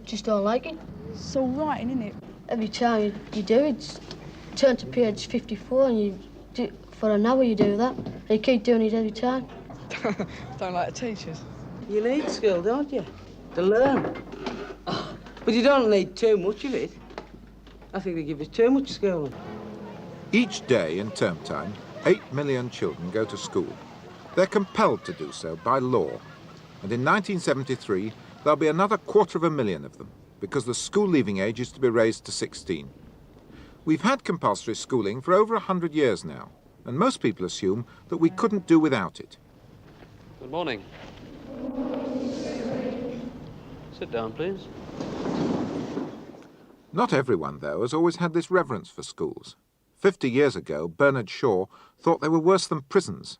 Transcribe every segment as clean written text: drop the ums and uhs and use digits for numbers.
Just don't like it. It's so writing, isn't it? Every time you do it, turn to page 54 and you do, for an hour you do that. And you keep doing it every time. Don't like the teachers. You need skill, don't you? To learn. Oh, but you don't need too much of it. I think they give us too much skill. Each day in term time, 8 million children go to school. They're compelled to do so by law. And in 1973, there'll be another 250,000 of them, because the school leaving age is to be raised to 16. We've had compulsory schooling for over 100 years now, and most people assume that we couldn't do without it. Good morning. Sit down, please. Not everyone, though, has always had this reverence for schools. 50 years ago, Bernard Shaw thought they were worse than prisons.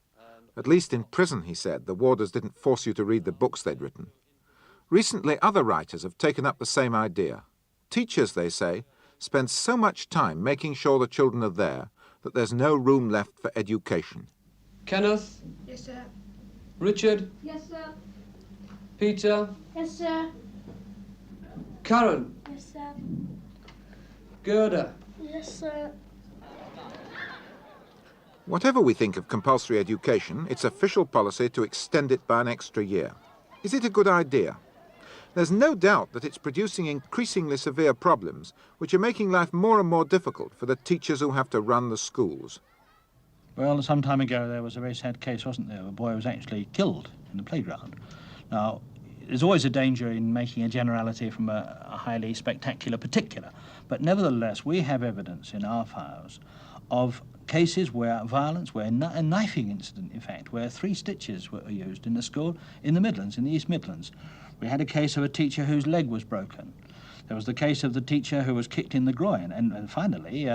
At least in prison, he said, the warders didn't force you to read the books they'd written. Recently, other writers have taken up the same idea. Teachers, they say, spend so much time making sure the children are there that there's no room left for education. Kenneth? Yes, sir. Richard? Yes, sir. Peter? Yes, sir. Karen? Yes, sir. Gerda? Yes, sir. Whatever we think of compulsory education, it's official policy to extend it by an extra year. Is it a good idea? There's no doubt that it's producing increasingly severe problems which are making life more and more difficult for the teachers who have to run the schools. Well, some time ago there was a very sad case, wasn't there? A boy was actually killed in the playground. Now, there's always a danger in making a generality from a highly spectacular particular, but nevertheless we have evidence in our files of cases where violence, where a knifing incident, in fact, where 3 stitches were used in a school in the Midlands, in the East Midlands. We had a case of a teacher whose leg was broken. There was the case of the teacher who was kicked in the groin and finally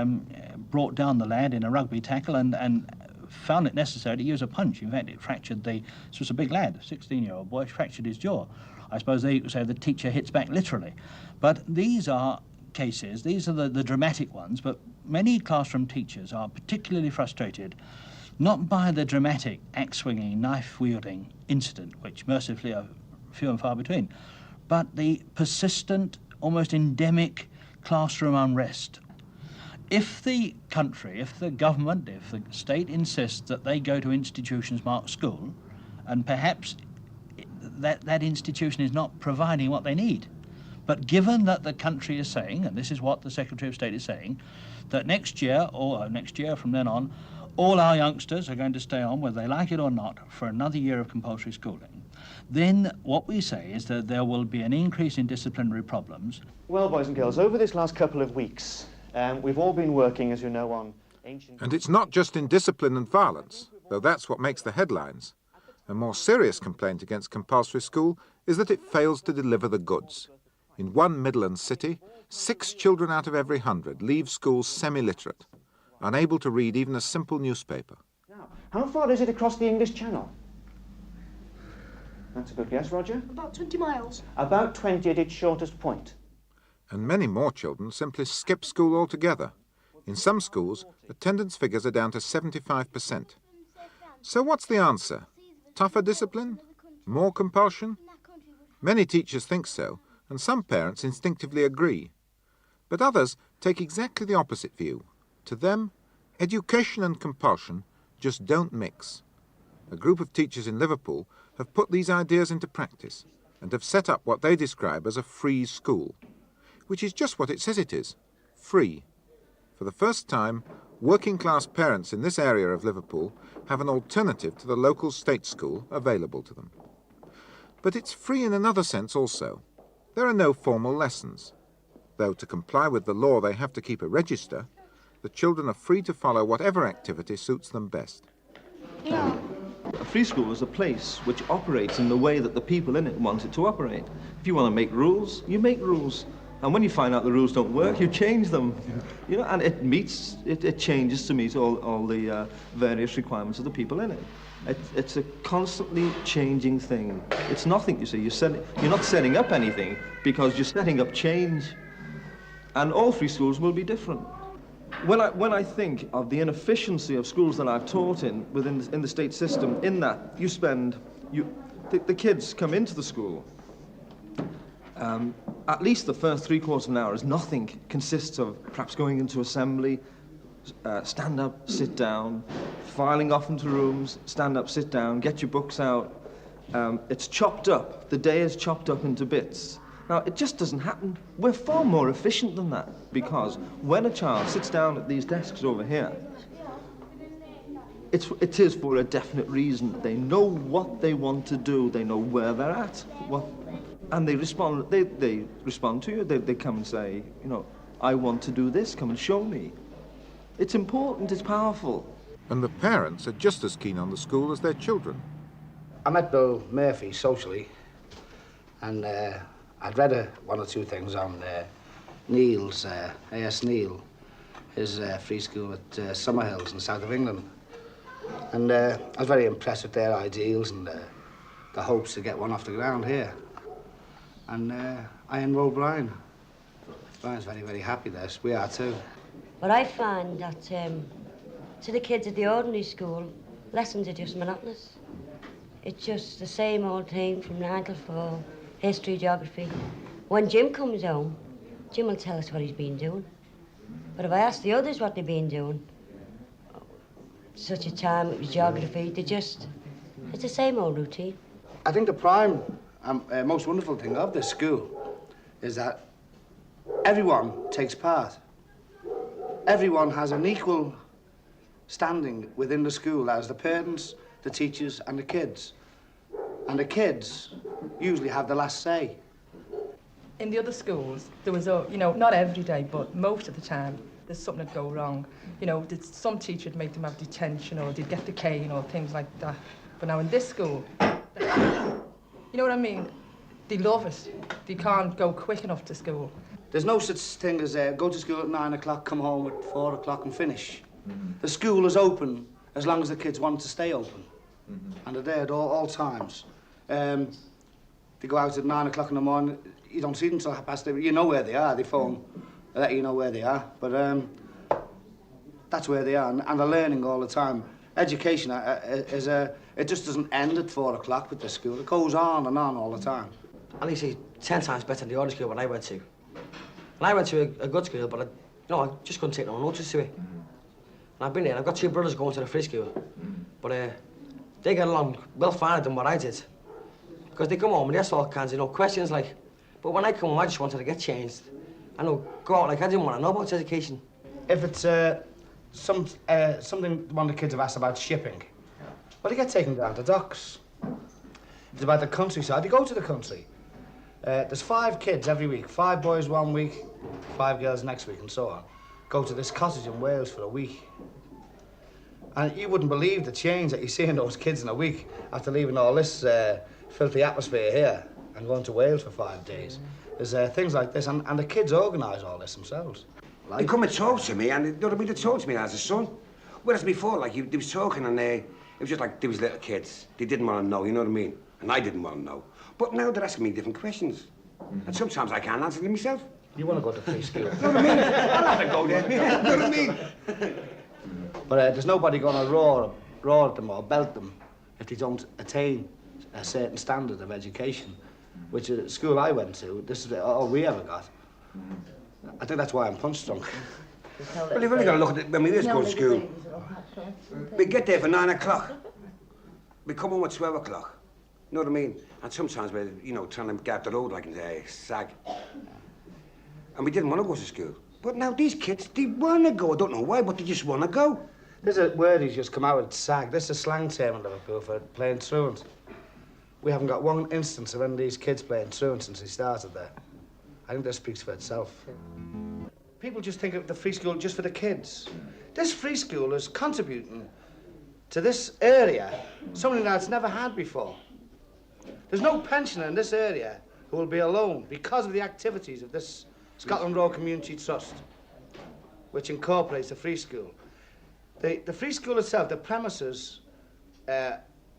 brought down the lad in a rugby tackle and found it necessary to use a punch. In fact, it fractured this was a big lad, a 16-year-old boy, fractured his jaw. I suppose they say the teacher hits back literally. But these are cases, these are the dramatic ones, but many classroom teachers are particularly frustrated not by the dramatic axe-swinging, knife-wielding incident, which mercifully are few and far between, but the persistent, almost endemic classroom unrest. If the country, if the government, if the state insists that they go to institutions marked school, and perhaps that institution is not providing what they need, but given that the country is saying, and this is what the Secretary of State is saying, that next year, or next year from then on, all our youngsters are going to stay on, whether they like it or not, for another year of compulsory schooling, then what we say is that there will be an increase in disciplinary problems. Well, boys and girls, over this last couple of weeks, we've all been working, as you know, on ancient... And it's not just in discipline and violence, though that's what makes the headlines. A more serious complaint against compulsory school is that it fails to deliver the goods. In one Midlands city, 6 children out of every 100 leave school semi-literate, unable to read even a simple newspaper. Now, how far is it across the English Channel? That's a good guess, Roger. About 20 miles. About 20 at its shortest point. And many more children simply skip school altogether. In some schools, attendance figures are down to 75%. So what's the answer? Tougher discipline? More compulsion? Many teachers think so, and some parents instinctively agree. But others take exactly the opposite view. To them, education and compulsion just don't mix. A group of teachers in Liverpool have put these ideas into practice and have set up what they describe as a free school, which is just what it says it is, free. For the first time, working-class parents in this area of Liverpool have an alternative to the local state school available to them. But it's free in another sense also. There are no formal lessons. Though to comply with the law they have to keep a register, the children are free to follow whatever activity suits them best. No. A free school is a place which operates in the way that the people in it want it to operate. If you want to make rules, you make rules. And when you find out the rules don't work, you change them. You know, and it changes to meet all the various requirements of the people in it. It's a constantly changing thing. It's nothing, you see. You're not setting up anything because you're setting up change. And all free schools will be different. When I think of the inefficiency of schools that I've taught in the state system, in that the kids come into the school At least the first three-quarters of an hour is nothing. It consists of perhaps going into assembly, stand up, sit down, filing off into rooms, stand up, sit down, get your books out. It's chopped up. The day is chopped up into bits. Now, it just doesn't happen. We're far more efficient than that, because when a child sits down at these desks over here, it is for a definite reason. They know what they want to do. They know where they're at. And they respond. They respond to you. They come and say, you know, I want to do this. Come and show me. It's important. It's powerful. And the parents are just as keen on the school as their children. I met Bill Murphy socially, and I'd read one or two things on Neil's, A.S. Neil, his free school at Summerhills in the south of England. And I was very impressed with their ideals and the hopes to get one off the ground here. And I enrolled Brian. Brian's very, very happy there. We are too. But I find that to the kids at the ordinary school, lessons are just monotonous. It's just the same old thing from 9 till 4, history, geography. When Jim comes home, Jim will tell us what he's been doing. But if I ask the others what they've been doing, such a time it was geography, it's the same old routine. I think the prime most wonderful thing of this school is that everyone takes part. Everyone has an equal standing within the school as the parents, the teachers and the kids. And the kids usually have the last say. In the other schools, there was, not every day, but most of the time, there's something that'd go wrong. You know, some teacher would make them have detention or they'd get the cane or things like that. But now in this school, you know what I mean? They love it. They can't go quick enough to school. There's no such thing as go to school at 9 o'clock, come home at 4 o'clock and finish. The school is open as long as the kids want to stay open. And they're there at all times. They go out at 9 o'clock in the morning, you don't see them until 8:30. You know where they are, they phone, they let you know where they are. But that's where they are, and they're learning all the time. Education it just doesn't end at 4 o'clock with the school. It goes on and on all the time. At least 10 times better than the other school what I went to. And I went to a good school, but I just couldn't take no notice to it. And I've been there, and I've got two brothers going to the free school. But they get along well finer than what I did. Because they come home and they ask all kinds of questions like, but when I come home, I just wanted to get changed. I know, go out like I didn't want to know about education. If it's something one of the kids have asked about shipping, well, they get taken down to docks. If it's about the countryside, they go to the country. There's 5 kids every week, 5 boys 1 week, 5 girls next week, and so on. Go to this cottage in Wales for a week. And you wouldn't believe the change that you see in those kids in a week after leaving all this filthy atmosphere here and going to Wales for 5 days. There's things like this, and the kids organise all this themselves. They come and talk to me, and you know what I mean, they talk to me as a son. Whereas before, like, they was talking, and it was just like they was little kids. They didn't want to know, you know what I mean? And I didn't want to know. But now they're asking me different questions. And sometimes I can't answer them myself. You want to go to free school? You know what I mean? I'll have to go there. You know what I mean? But there's nobody going to roar at them or belt them if they don't attain a certain standard of education, which at the school I went to, this is all we ever got. I think that's why I'm punch drunk. Well, you've only got to look at it when we used to go to school. We get there for 9 o'clock. We come home at 12 o'clock. You know what I mean? And sometimes we're, trying to get up the road like in Sag. And we didn't want to go to school. But now these kids, they want to go. I don't know why, but they just want to go. There's a word he's just come out with, Sag. This is a slang term in Liverpool for playing truant. We haven't got one instance of any of these kids playing truant since they started there. I think that speaks for itself. People just think of the free school just for the kids. This free school is contributing to this area something that's never had before. There's no pensioner in this area who will be alone because of the activities of this Scotland Road Community Trust, which incorporates the free school. The free school itself, the premises,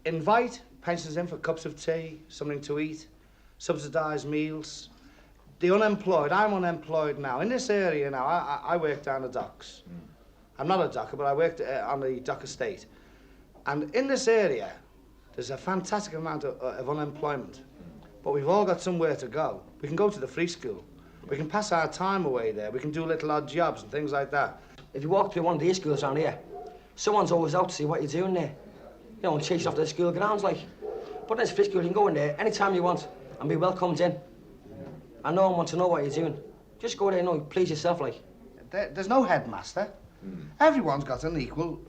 invite pensioners in for cups of tea, something to eat, subsidised meals. The unemployed, I'm unemployed now. In this area now, I work down the docks. I'm not a docker, but I worked on the dock estate. And in this area, there's a fantastic amount of unemployment. But we've all got somewhere to go. We can go to the free school. We can pass our time away there. We can do little odd jobs and things like that. If you walk through one of these schools around here, someone's always out to see what you're doing there. You know, and chasing off the school grounds, like. But there's free school, you can go in there anytime you want and be welcomed in. And no one wants to know what you're doing. Just go there, you know, please yourself, like. There's no headmaster. Everyone's got an equal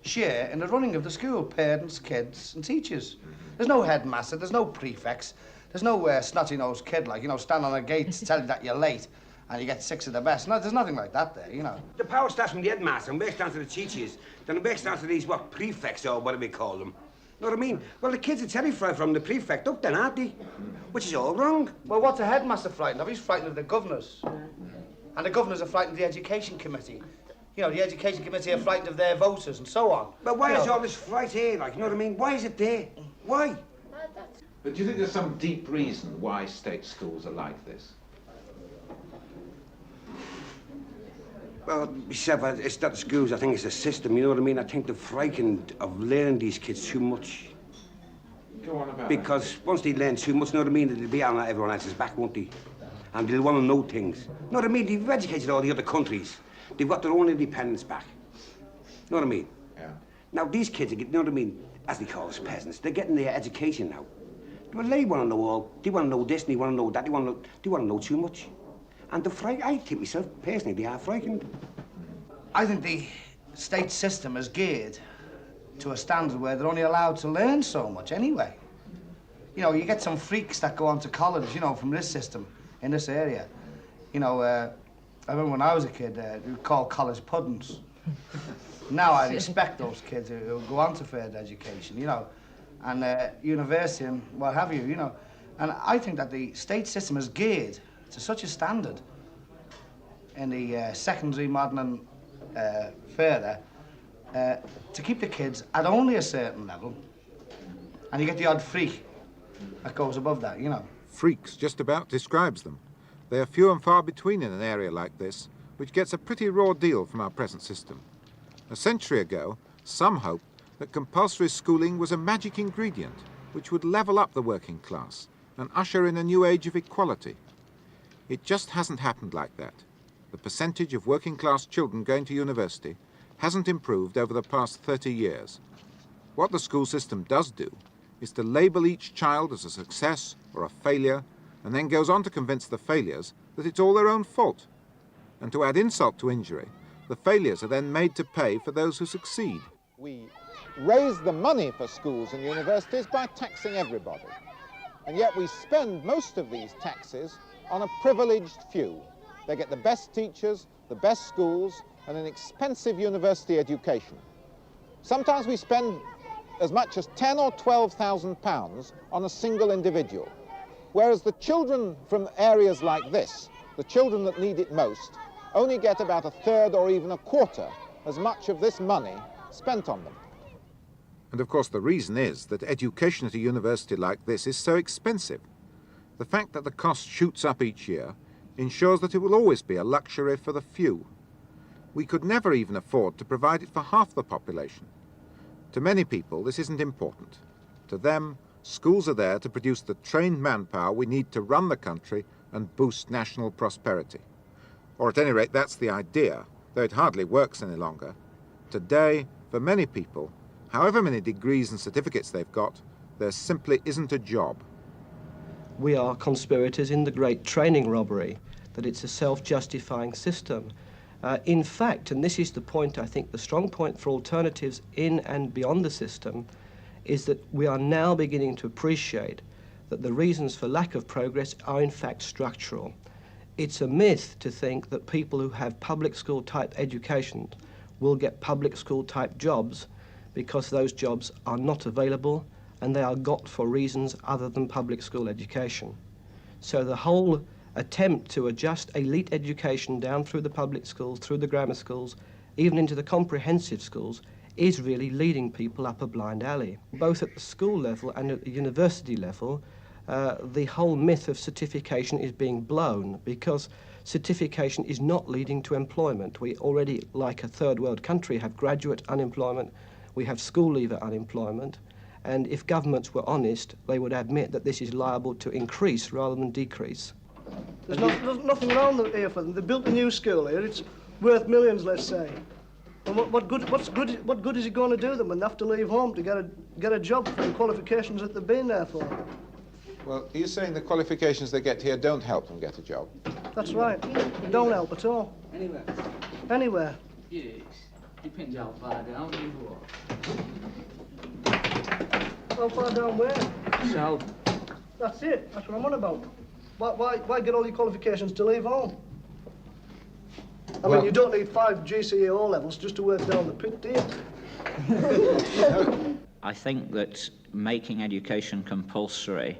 share in the running of the school, parents, kids and teachers. There's no headmaster, there's no prefects, there's no snotty-nosed kid, like, you know, stand on a gate to tell you that you're late and you get 6 of the best. No, there's nothing like that there, you know. The power starts from the headmaster and works down to the teachers. Then it works down to these, what, prefects or whatever we call them. You know what I mean? Well, the kids are terrified from the prefect up then, aren't they? Which is all wrong. Well, what's a headmaster frightened of? He's frightened of the governors. And the governors are frightened of the education committee. You know, the education committee are frightened of their voters and so on. But why is all this fright here, like, you know what I mean? Why is it there? Why? But do you think there's some deep reason why state schools are like this? Well, myself, it's not the schools, I think it's the system, you know what I mean? I think they're frightened of learning these kids too much. Go on about Because once they learn too much, you know what I mean, they'll be on everyone else's back, won't they? And they'll want to know things. You know what I mean? They've educated all the other countries. They've got their own independence back. You know what I mean? Yeah. Now, these kids, you know what I mean, as they call us peasants, they're getting their education now. Well, they want to know all. They want to know this and they want to know that. They want to know too much. And I think myself, personally, they are frightened. I think the state system is geared to a standard where they're only allowed to learn so much anyway. You know, you get some freaks that go on to college, you know, from this system, in this area. You know, I remember when I was a kid, we were called college puddings. Now I respect those kids who go on to further education, you know, and university and what have you, you know. And I think that the state system is geared to such a standard in the secondary, modern and further to keep the kids at only a certain level, and you get the odd freak that goes above that, you know. Freaks just about describes them. They are few and far between in an area like this, which gets a pretty raw deal from our present system. A century ago, some hoped that compulsory schooling was a magic ingredient which would level up the working class and usher in a new age of equality. It just hasn't happened like that. The percentage of working class children going to university hasn't improved over the past 30 years. What the school system does do is to label each child as a success or a failure, and then goes on to convince the failures that it's all their own fault. And to add insult to injury, the failures are then made to pay for those who succeed. We raise the money for schools and universities by taxing everybody. And yet we spend most of these taxes on a privileged few. They get the best teachers, the best schools, and an expensive university education. Sometimes we spend as much as £10,000 or £12,000 on a single individual, whereas the children from areas like this, the children that need it most, only get about a third or even a quarter as much of this money spent on them. And of course the reason is that education at a university like this is so expensive. The fact that the cost shoots up each year ensures that it will always be a luxury for the few. We could never even afford to provide it for half the population. To many people, this isn't important. To them, schools are there to produce the trained manpower we need to run the country and boost national prosperity. Or at any rate, that's the idea, though it hardly works any longer. Today, for many people, however many degrees and certificates they've got, there simply isn't a job. We are conspirators in the great training robbery, that it's a self-justifying system. In fact, and this is the point, I think, the strong point for alternatives in and beyond the system, is that we are now beginning to appreciate that the reasons for lack of progress are in fact structural. It's a myth to think that people who have public school type education will get public school type jobs, because those jobs are not available and they are got for reasons other than public school education. So the whole attempt to adjust elite education down through the public schools, through the grammar schools, even into the comprehensive schools, is really leading people up a blind alley. Both at the school level and at the university level, the whole myth of certification is being blown, because certification is not leading to employment. We already, like a third world country, have graduate unemployment, we have school leaver unemployment, And if governments were honest, they would admit that this is liable to increase rather than decrease. There's nothing wrong here for them. They built a new school here. It's worth millions, let's say. And what good is it going to do them when they have to leave home to get a job for the qualifications that they've been there for? Well, are you saying the qualifications they get here don't help them get a job? That's right. They don't help at all. Anywhere? Anywhere. Yes. Depends how far down you go. How far down where? South. That's it. That's what I'm on about. Why get all your qualifications to leave home? I mean, you don't need 5 GCE O levels just to work down the pit, do you? I think that making education compulsory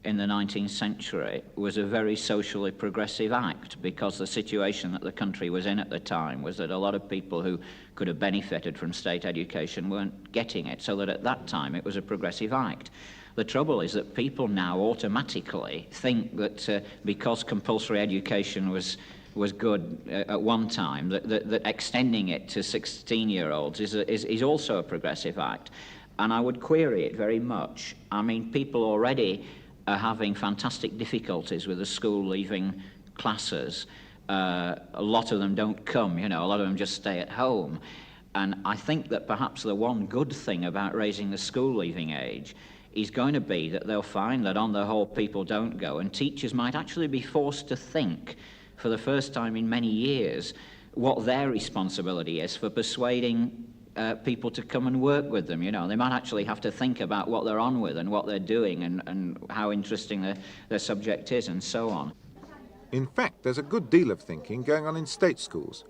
in the 19th century was a very socially progressive act, because the situation that the country was in at the time was that a lot of people who could have benefited from state education weren't getting it, so that at that time it was a progressive act. The trouble is that people now automatically think that because compulsory education was good at one time, that extending it to 16-year-olds is also a progressive act. And I would query it very much. I mean, people already are having fantastic difficulties with the school leaving classes. A lot of them don't come, you know, a lot of them just stay at home. And I think that perhaps the one good thing about raising the school leaving age is going to be that they'll find that on the whole people don't go, and teachers might actually be forced to think for the first time in many years what their responsibility is for persuading people to come and work with them. You know, they might actually have to think about what they're on with and what they're doing and how interesting their subject is and so on. In fact, there's a good deal of thinking going on in state schools.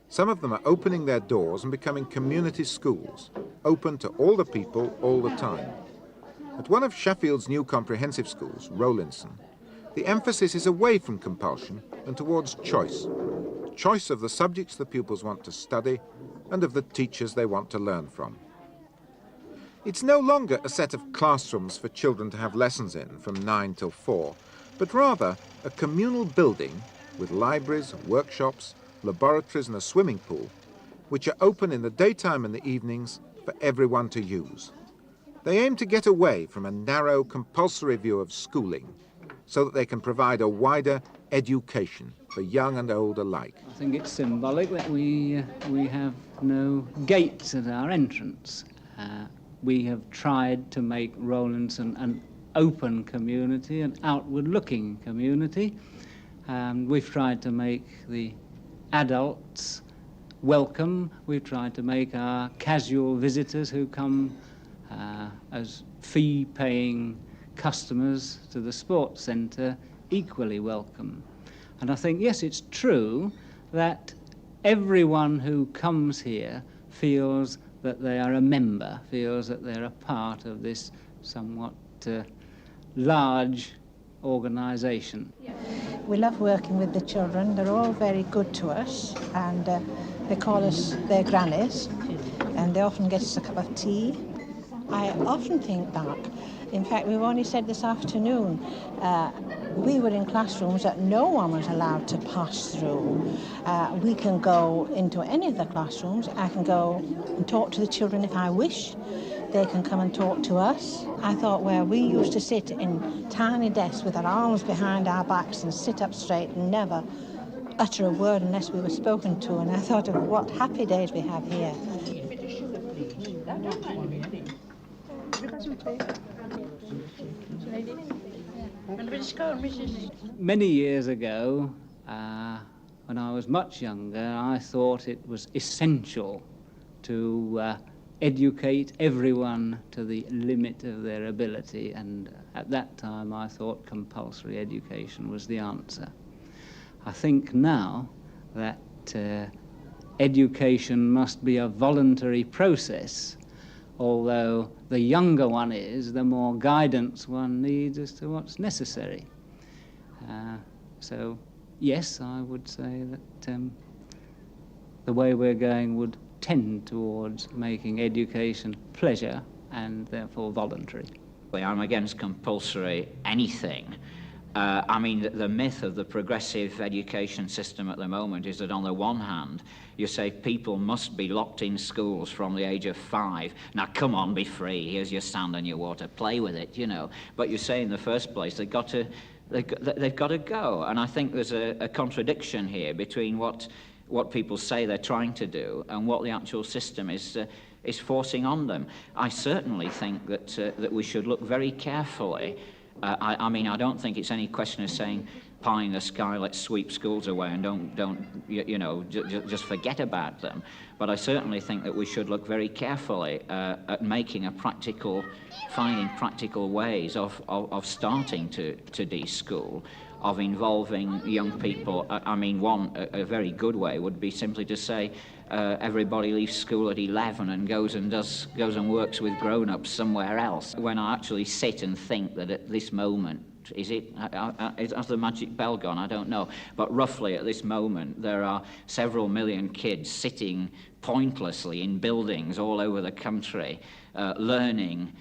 Some of them are opening their doors and becoming community schools, open to all the people all the time. At one of Sheffield's new comprehensive schools, Rowlinson, the emphasis is away from compulsion and towards choice. Choice of the subjects the pupils want to study and of the teachers they want to learn from. It's no longer a set of classrooms for children to have lessons in from 9 till 4, but rather a communal building with libraries, workshops, laboratories and a swimming pool, which are open in the daytime and the evenings for everyone to use. They aim to get away from a narrow, compulsory view of schooling so that they can provide a wider education for young and old alike. I think it's symbolic that we have no gates at our entrance. We have tried to make Rowlinson an open community, an outward-looking community. We've tried to make the adults welcome. We've tried to make our casual visitors who come as fee-paying customers to the sports centre equally welcome. And I think, yes, it's true that everyone who comes here feels that they are a member, feels that they're a part of this somewhat large organisation. We love working with the children. They're all very good to us, and they call us their grannies, and they often get us a cup of tea. I often think back. In fact, we've only said this afternoon, we were in classrooms that no one was allowed to pass through. We can go into any of the classrooms. I can go and talk to the children if I wish. They can come and talk to us. I thought where we used to sit in tiny desks with our arms behind our backs and sit up straight and never utter a word unless we were spoken to, and I thought of what happy days we have here. Many years ago, when I was much younger, I thought it was essential to educate everyone to the limit of their ability, and at that time I thought compulsory education was the answer. I think now that education must be a voluntary process, although the younger one is, the more guidance one needs as to what's necessary. So, yes, I would say that the way we're going would tend towards making education pleasure and therefore voluntary. I'm against compulsory anything I mean, the myth of the progressive education system at the moment is that on the one hand, you say people must be locked in schools from the age of 5. Now, come on, be free. Here's your sand and your water. Play with it, you know. But you say in the first place they've got to go. And I think there's a contradiction here between what people say they're trying to do and what the actual system is forcing on them. I certainly think that we should look very carefully. I mean, I don't think it's any question of saying, pie in the sky, let's sweep schools away and just forget about them. But I certainly think that we should look very carefully at finding practical ways of starting to de-school, of involving young people. I mean, a very good way would be simply to say, everybody leaves school at 11 and goes and works with grown-ups somewhere else. When I actually sit and think that at this moment, has the magic bell gone? I don't know. But roughly at this moment, there are several million kids sitting pointlessly in buildings all over the country, learning,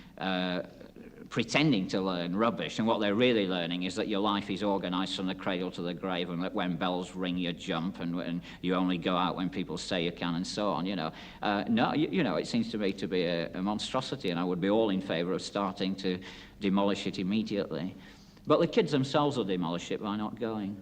pretending to learn rubbish, and what they're really learning is that your life is organised from the cradle to the grave, and that when bells ring you jump, and you only go out when people say you can, and so on, you know. It seems to me to be a monstrosity, and I would be all in favour of starting to demolish it immediately. But the kids themselves will demolish it by not going.